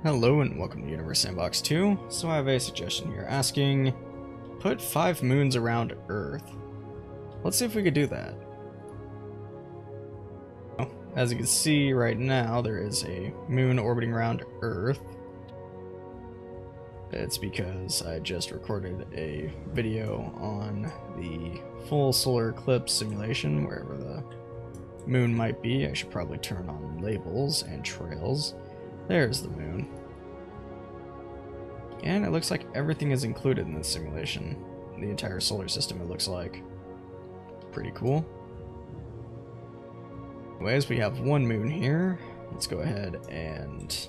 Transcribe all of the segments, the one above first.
Hello and welcome to Universe Sandbox 2. So I have a suggestion here asking, put 5 moons around Earth. Let's see if we could do that. As you can see right now, there is a moon orbiting around Earth. It's because I just recorded a video on the full solar eclipse simulation, wherever the moon might be. I should probably turn on labels and trails. There's the moon. And it looks like everything is included in this simulation. The entire solar system, it looks like. Pretty cool. Anyways, we have one moon here. Let's go ahead and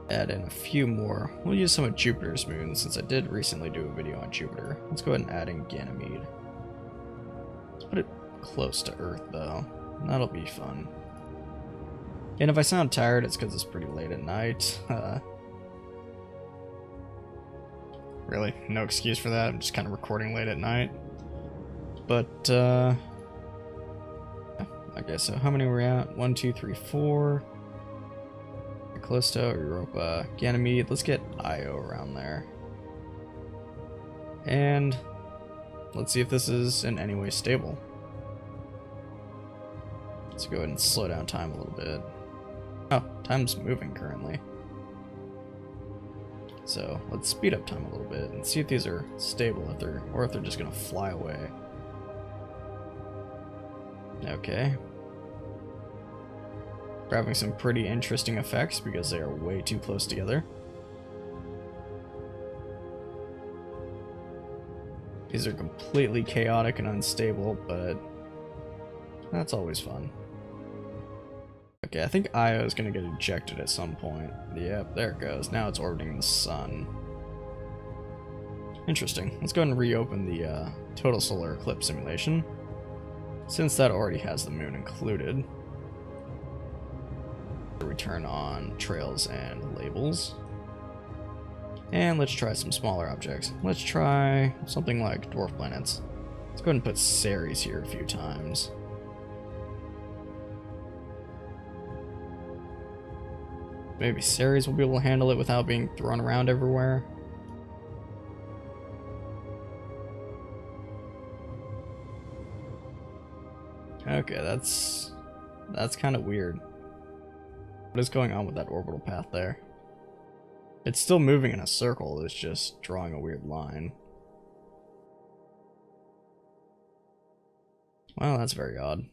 add in a few more. We'll use some of Jupiter's moons since I did recently do a video on Jupiter. Let's go ahead and add in Ganymede. Let's put it close to Earth though. That'll be fun. And if I sound tired, it's because it's pretty late at night. Really, no excuse for that. I'm just kind of recording late at night. But, okay, so how many are we at? 1, 2, 3, 4. Callisto, Europa, Ganymede. Let's get Io around there. And let's see if this is in any way stable. Let's go ahead and slow down time a little bit. Oh, time's moving currently. So let's speed up time a little bit and see if these are stable, or if they're just gonna fly away. Okay. We're having some pretty interesting effects because they are way too close together. These are completely chaotic and unstable, but that's always fun. Okay, I think Io is going to get ejected at some point. Yep, there it goes. Now it's orbiting the sun. Interesting. Let's go ahead and reopen the total solar eclipse simulation, since that already has the moon included. We turn on trails and labels. And let's try some smaller objects. Let's try something like dwarf planets. Let's go ahead and put Ceres here a few times. Maybe Ceres will be able to handle it without being thrown around everywhere. Okay, that's kind of weird. What is going on with that orbital path there? It's still moving in a circle, it's just drawing a weird line. Well, that's very odd.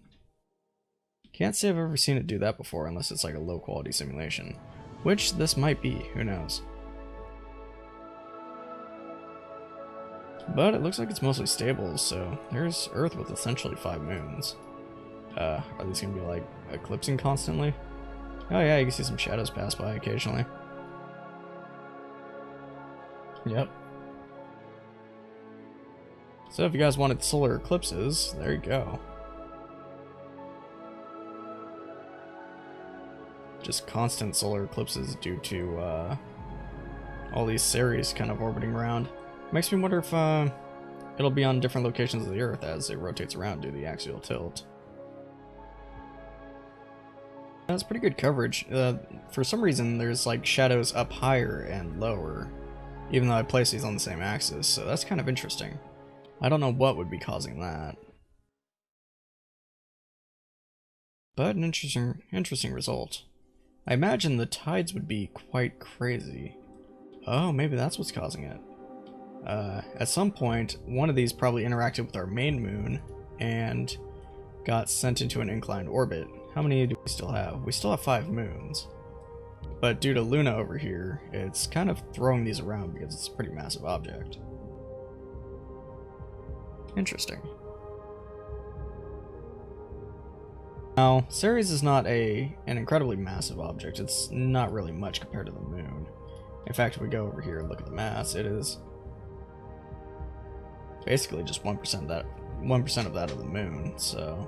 Can't say I've ever seen it do that before unless it's like a low quality simulation. Which this might be, who knows. But it looks like it's mostly stable, so there's Earth with essentially 5 moons. Are these gonna be like eclipsing constantly? Oh yeah, you can see some shadows pass by occasionally. Yep. So if you guys wanted solar eclipses, there you go. Just constant solar eclipses due to all these Ceres kind of orbiting around. Makes me wonder if it'll be on different locations of the Earth as it rotates around due to the axial tilt. That's pretty good coverage. For some reason, there's like shadows up higher and lower, even though I place these on the same axis, so that's kind of interesting. I don't know what would be causing that. But an interesting result. I imagine the tides would be quite crazy. Oh, maybe that's what's causing it. At some point, one of these probably interacted with our main moon and got sent into an inclined orbit. How many do we still have? We still have 5 moons. But due to Luna over here, it's kind of throwing these around because it's a pretty massive object. Interesting. Now, Ceres is not an incredibly massive object. It's not really much compared to the moon. In fact, if we go over here and look at the mass, it is basically just 1% of that of the moon, so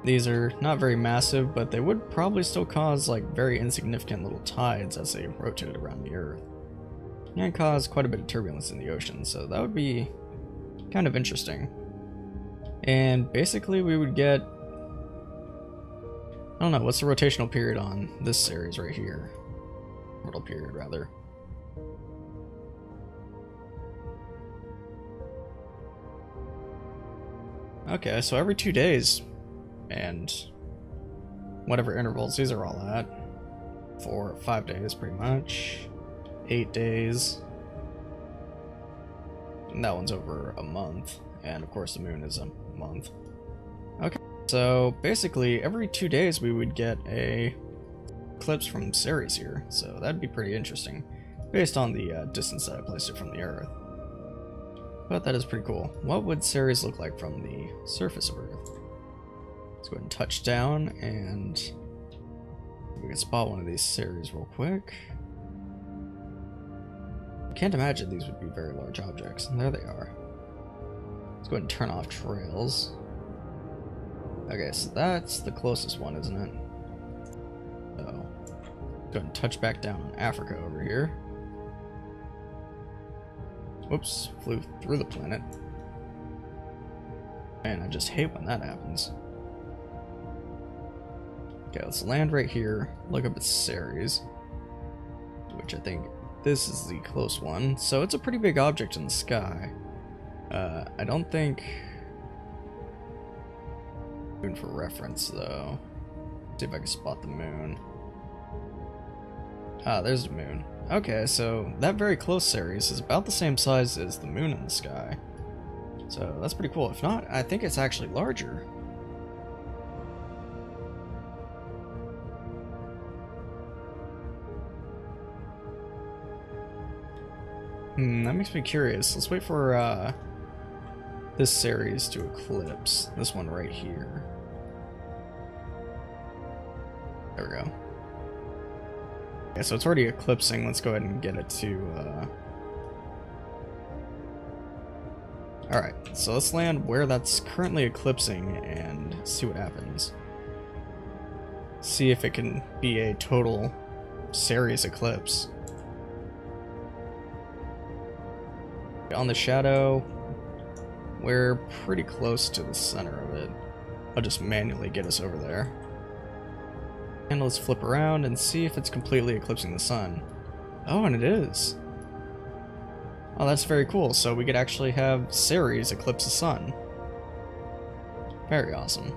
these are not very massive, but they would probably still cause like very insignificant little tides as they rotated around the Earth, and cause quite a bit of turbulence in the ocean, so that would be kind of interesting. And basically we would get I don't know, what's the rotational period on this series right here? Orbital period, rather. Okay, so every 2 days, and whatever intervals these are all at. 4 or 5 days, pretty much. 8 days. And that one's over a month, and of course the moon is a month. Okay, so basically every 2 days we would get a eclipse from Ceres here, so that'd be pretty interesting, based on the distance that I placed it from the Earth. But that is pretty cool. What would Ceres look like from the surface of Earth? Let's go ahead and touch down, and we can spot one of these Ceres real quick. Can't imagine these would be very large objects. And there they are. Let's go ahead and turn off trails. Okay, so that's the closest one, isn't it? So, go ahead and touch back down on Africa over here. Whoops, flew through the planet. Man, I just hate when that happens. Okay, let's land right here. Look up at Ceres, which I think this is the close one. So it's a pretty big object in the sky. I don't think... Moon for reference, though. See if I can spot the moon. Ah, there's the moon. Okay, so that very close Ceres is about the same size as the moon in the sky. So that's pretty cool. If not, I think it's actually larger. That makes me curious. Let's wait for this Ceres to eclipse. This one right here. There we go. Okay, so it's already eclipsing. Let's go ahead and get it to... Alright, so let's land where that's currently eclipsing and see what happens. See if it can be a total Ceres eclipse. On the shadow, we're pretty close to the center of it. I'll just manually get us over there. And let's flip around and see if it's completely eclipsing the sun. Oh, and it is. Oh, that's very cool. So we could actually have Ceres eclipse the sun. Very awesome.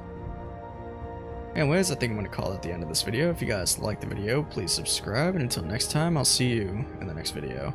Anyways, I think I'm going to call it the end of this video. If you guys liked the video, please subscribe. And until next time, I'll see you in the next video.